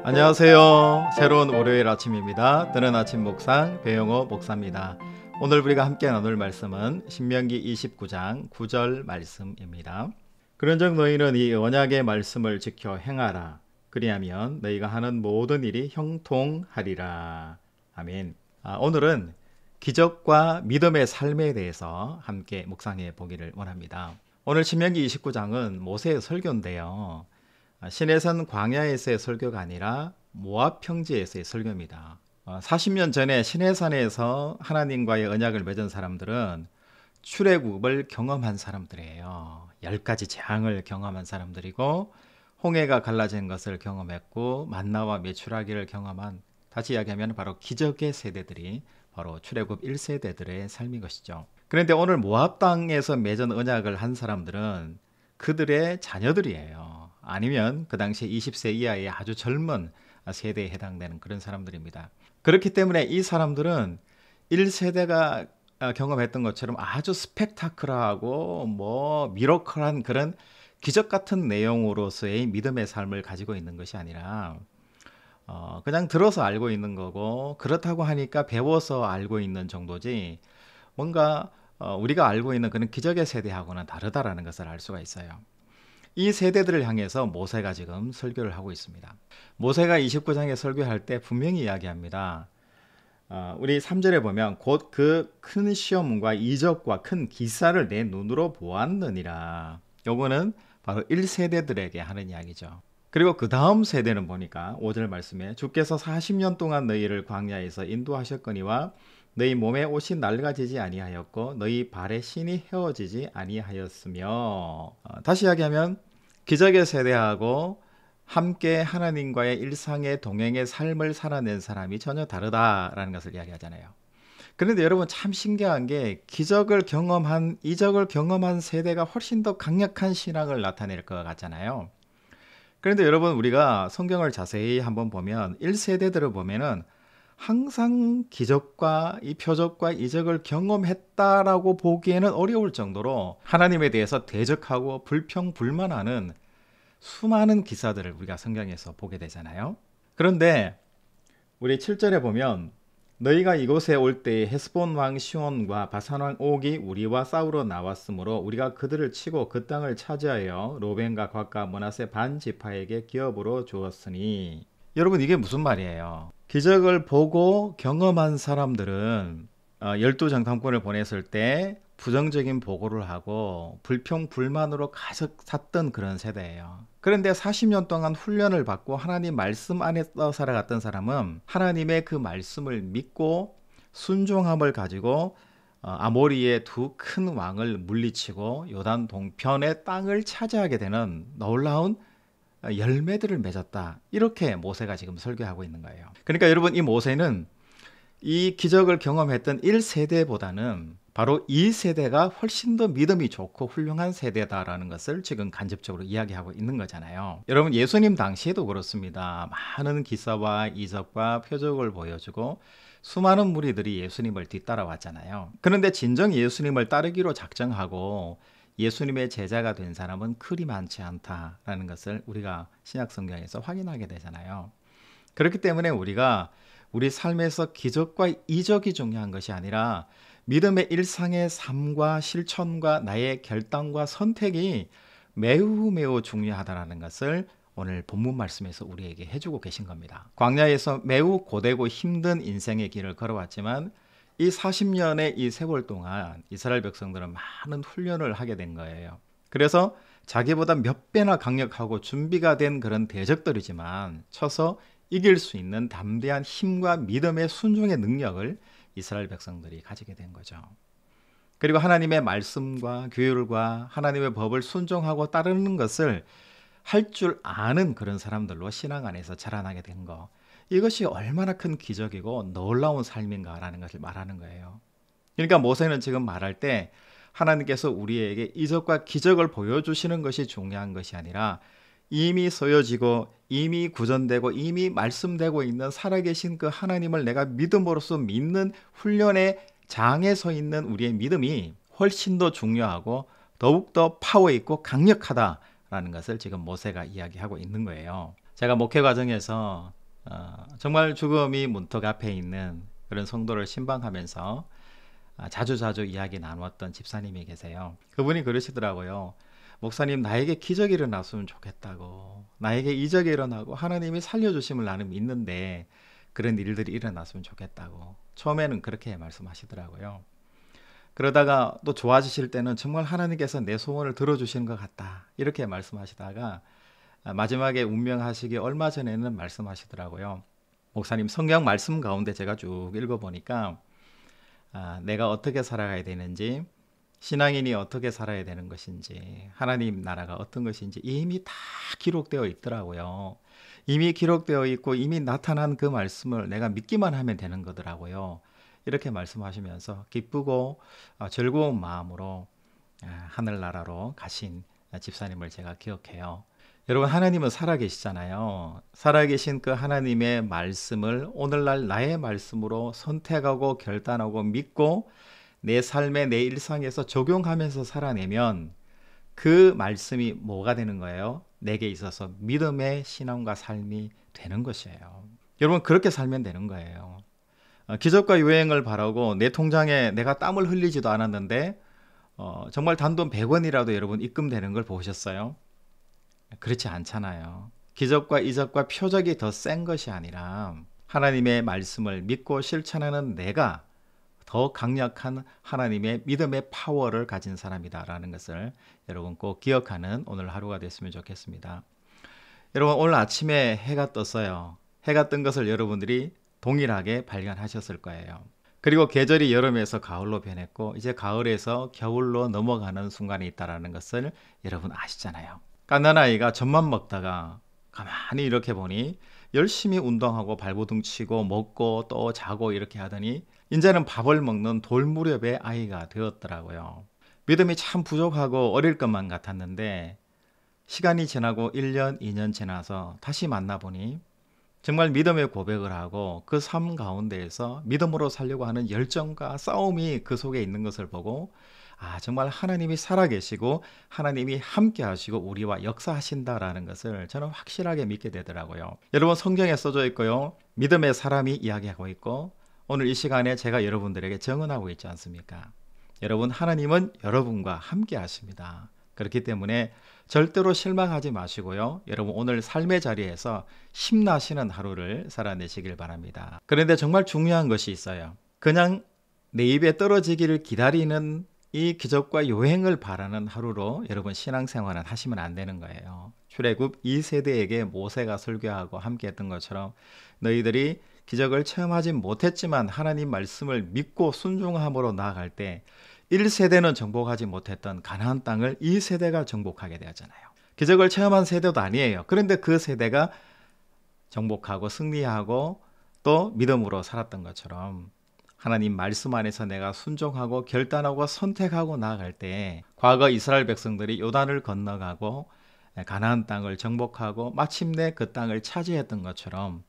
안녕하세요. 새로운 월요일 아침입니다. 뜨는 아침 묵상 배영호 목사입니다. 오늘 우리가 함께 나눌 말씀은 신명기 29장 9절 말씀입니다. 그런즉 너희는 이 언약의 말씀을 지켜 행하라. 그리하면 너희가 하는 모든 일이 형통하리라. 아멘. 오늘은 기적과 믿음의 삶에 대해서 함께 묵상해 보기를 원합니다. 오늘 신명기 29장은 모세의 설교인데요. 시내산 광야에서의 설교가 아니라 모압 평지에서의 설교입니다. 40년 전에 시내산에서 하나님과의 언약을 맺은 사람들은 출애굽을 경험한 사람들이에요. 10가지 재앙을 경험한 사람들이고 홍해가 갈라진 것을 경험했고 만나와 메추라기를 경험한, 다시 이야기하면 바로 기적의 세대들이 바로 출애굽 1세대들의 삶인 것이죠. 그런데 오늘 모압 땅에서 맺은 언약을 한 사람들은 그들의 자녀들이에요. 아니면 그 당시 20세 이하의 아주 젊은 세대에 해당되는 그런 사람들입니다. 그렇기 때문에 이 사람들은 1세대가 경험했던 것처럼 아주 스펙타클하고 미러클한 그런 기적 같은 내용으로서의 믿음의 삶을 가지고 있는 것이 아니라 그냥 들어서 알고 있는 거고, 그렇다고 하니까 배워서 알고 있는 정도지 뭔가 우리가 알고 있는 그런 기적의 세대하고는 다르다라는 것을 알 수가 있어요. 이 세대들을 향해서 모세가 지금 설교를 하고 있습니다. 모세가 29장에 설교할 때 분명히 이야기합니다. 우리 3절에 보면 곧 그 큰 시험과 이적과 큰 기사를 내 눈으로 보았느니라. 요거는 바로 1세대들에게 하는 이야기죠. 그리고 그 다음 세대는 보니까 5절 말씀에 주께서 40년 동안 너희를 광야에서 인도하셨거니와 너희 몸에 옷이 낡아지지 아니하였고 너희 발에 신이 헤어지지 아니하였으며, 다시 이야기하면 기적의 세대하고 함께 하나님과의 일상의 동행의 삶을 살아낸 사람이 전혀 다르다라는 것을 이야기하잖아요. 그런데 여러분, 참 신기한 게 이적을 경험한 세대가 훨씬 더 강력한 신앙을 나타낼 것 같잖아요. 그런데 여러분, 우리가 성경을 자세히 한번 보면 1세대들을 보면은 항상 기적과 이 표적과 이적을 경험했다라고 보기에는 어려울 정도로 하나님에 대해서 대적하고 불평불만하는 수많은 기사들을 우리가 성경에서 보게 되잖아요. 그런데 우리 7절에 보면 너희가 이곳에 올 때에 헤스본 왕 시온과 바산 왕 옥이 우리와 싸우러 나왔으므로 우리가 그들을 치고 그 땅을 차지하여 로벤과 갓과 므낫세 반 지파에게 기업으로 주었으니. 여러분, 이게 무슨 말이에요? 기적을 보고 경험한 사람들은 12정탐꾼을 보냈을 때 부정적인 보고를 하고 불평불만으로 가득 찼던 그런 세대예요. 그런데 40년 동안 훈련을 받고 하나님 말씀 안에서 살아갔던 사람은 하나님의 그 말씀을 믿고 순종함을 가지고 아모리의 두 큰 왕을 물리치고 요단 동편의 땅을 차지하게 되는 놀라운 열매들을 맺었다. 이렇게 모세가 지금 설교하고 있는 거예요. 그러니까 여러분, 이 모세는 이 기적을 경험했던 1세대보다는 바로 2세대가 훨씬 더 믿음이 좋고 훌륭한 세대다라는 것을 지금 간접적으로 이야기하고 있는 거잖아요. 여러분, 예수님 당시에도 그렇습니다. 많은 기사와 이적과 표적을 보여주고 수많은 무리들이 예수님을 뒤따라왔잖아요. 그런데 진정 예수님을 따르기로 작정하고 예수님의 제자가 된 사람은 그리 많지 않다라는 것을 우리가 신약 성경에서 확인하게 되잖아요. 그렇기 때문에 우리가 우리 삶에서 기적과 이적이 중요한 것이 아니라 믿음의 일상의 삶과 실천과 나의 결단과 선택이 매우 중요하다는 것을 오늘 본문 말씀에서 우리에게 해주고 계신 겁니다. 광야에서 매우 고되고 힘든 인생의 길을 걸어왔지만 이 40년의 이 세월 동안 이스라엘 백성들은 많은 훈련을 하게 된 거예요. 그래서 자기보다 몇 배나 강력하고 준비가 된 그런 대적들이지만 쳐서 이길 수 있는 담대한 힘과 믿음의 순종의 능력을 이스라엘 백성들이 가지게 된 거죠. 그리고 하나님의 말씀과 규율과 하나님의 법을 순종하고 따르는 것을 할 줄 아는 그런 사람들로 신앙 안에서 자라나게 된 거, 이것이 얼마나 큰 기적이고 놀라운 삶인가라는 것을 말하는 거예요. 그러니까 모세는 지금 말할 때 하나님께서 우리에게 이적과 기적을 보여주시는 것이 중요한 것이 아니라 이미 서여지고 이미 구전되고 이미 말씀되고 있는 살아계신 그 하나님을 내가 믿음으로써 믿는 훈련의 장에 서 있는 우리의 믿음이 훨씬 더 중요하고 더욱더 파워 있고 강력하다라는 것을 지금 모세가 이야기하고 있는 거예요. 제가 목회 과정에서 정말 죽음이 문턱 앞에 있는 그런 성도를 신방하면서 자주자주 이야기 나누었던 집사님이 계세요. 그분이 그러시더라고요. 목사님, 나에게 기적이 일어났으면 좋겠다고, 나에게 이적이 일어나고 하나님이 살려주심을 나는 믿는데 그런 일들이 일어났으면 좋겠다고 처음에는 그렇게 말씀하시더라고요. 그러다가 또 좋아지실 때는 정말 하나님께서 내 소원을 들어주시는 것 같다 이렇게 말씀하시다가 마지막에 운명하시기 얼마 전에는 말씀하시더라고요. 목사님, 성경 말씀 가운데 제가 쭉 읽어보니까 내가 어떻게 살아가야 되는지, 신앙인이 어떻게 살아야 되는 것인지, 하나님 나라가 어떤 것인지 이미 다 기록되어 있더라고요. 이미 기록되어 있고 이미 나타난 그 말씀을 내가 믿기만 하면 되는 거더라고요. 이렇게 말씀하시면서 기쁘고 즐거운 마음으로 하늘나라로 가신 집사님을 제가 기억해요. 여러분, 하나님은 살아계시잖아요. 살아계신 그 하나님의 말씀을 오늘날 나의 말씀으로 선택하고 결단하고 믿고 내 삶에, 내 일상에서 적용하면서 살아내면 그 말씀이 뭐가 되는 거예요? 내게 있어서 믿음의 신앙과 삶이 되는 것이에요. 여러분, 그렇게 살면 되는 거예요. 기적과 유행을 바라고 내 통장에 내가 땀을 흘리지도 않았는데 정말 단돈 100원이라도 여러분 입금되는 걸 보셨어요? 그렇지 않잖아요. 기적과 이적과 표적이 더 센 것이 아니라 하나님의 말씀을 믿고 실천하는 내가 더 강력한 하나님의 믿음의 파워를 가진 사람이다라는 것을 여러분 꼭 기억하는 오늘 하루가 됐으면 좋겠습니다. 여러분, 오늘 아침에 해가 떴어요. 해가 뜬 것을 여러분들이 동일하게 발견하셨을 거예요. 그리고 계절이 여름에서 가을로 변했고 이제 가을에서 겨울로 넘어가는 순간이 있다는 것을 여러분 아시잖아요. 갓난아이가 젖만 먹다가 가만히 이렇게 보니 열심히 운동하고 발버둥 치고 먹고 또 자고 이렇게 하더니 이제는 밥을 먹는 돌무렵의 아이가 되었더라고요. 믿음이 참 부족하고 어릴 것만 같았는데 시간이 지나고 1년, 2년 지나서 다시 만나보니 정말 믿음의 고백을 하고 그 삶 가운데에서 믿음으로 살려고 하는 열정과 싸움이 그 속에 있는 것을 보고 정말 하나님이 살아계시고 하나님이 함께 하시고 우리와 역사하신다라는 것을 저는 확실하게 믿게 되더라고요. 여러분, 성경에 써져 있고요. 믿음의 사람이 이야기하고 있고 오늘 이 시간에 제가 여러분들에게 증언하고 있지 않습니까? 여러분, 하나님은 여러분과 함께 하십니다. 그렇기 때문에 절대로 실망하지 마시고요. 여러분, 오늘 삶의 자리에서 힘나시는 하루를 살아내시길 바랍니다. 그런데 정말 중요한 것이 있어요. 그냥 내 입에 떨어지기를 기다리는 이 기적과 요행을 바라는 하루로 여러분 신앙생활은 하시면 안 되는 거예요. 출애굽 2세대에게 모세가 설교하고 함께 했던 것처럼 너희들이 기적을 체험하지 못했지만 하나님 말씀을 믿고 순종함으로 나아갈 때 1세대는 정복하지 못했던 가나안 땅을 2세대가 정복하게 되었잖아요. 기적을 체험한 세대도 아니에요. 그런데 그 세대가 정복하고 승리하고 또 믿음으로 살았던 것처럼 하나님 말씀 안에서 내가 순종하고 결단하고 선택하고 나아갈 때 과거 이스라엘 백성들이 요단을 건너가고 가나안 땅을 정복하고 마침내 그 땅을 차지했던 것처럼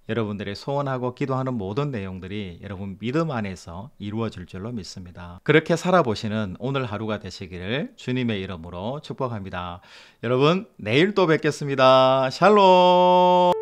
여러분들의 소원하고 기도하는 모든 내용들이 여러분 믿음 안에서 이루어질 줄로 믿습니다. 그렇게 살아보시는 오늘 하루가 되시기를 주님의 이름으로 축복합니다. 여러분, 내일 또 뵙겠습니다. 샬롬.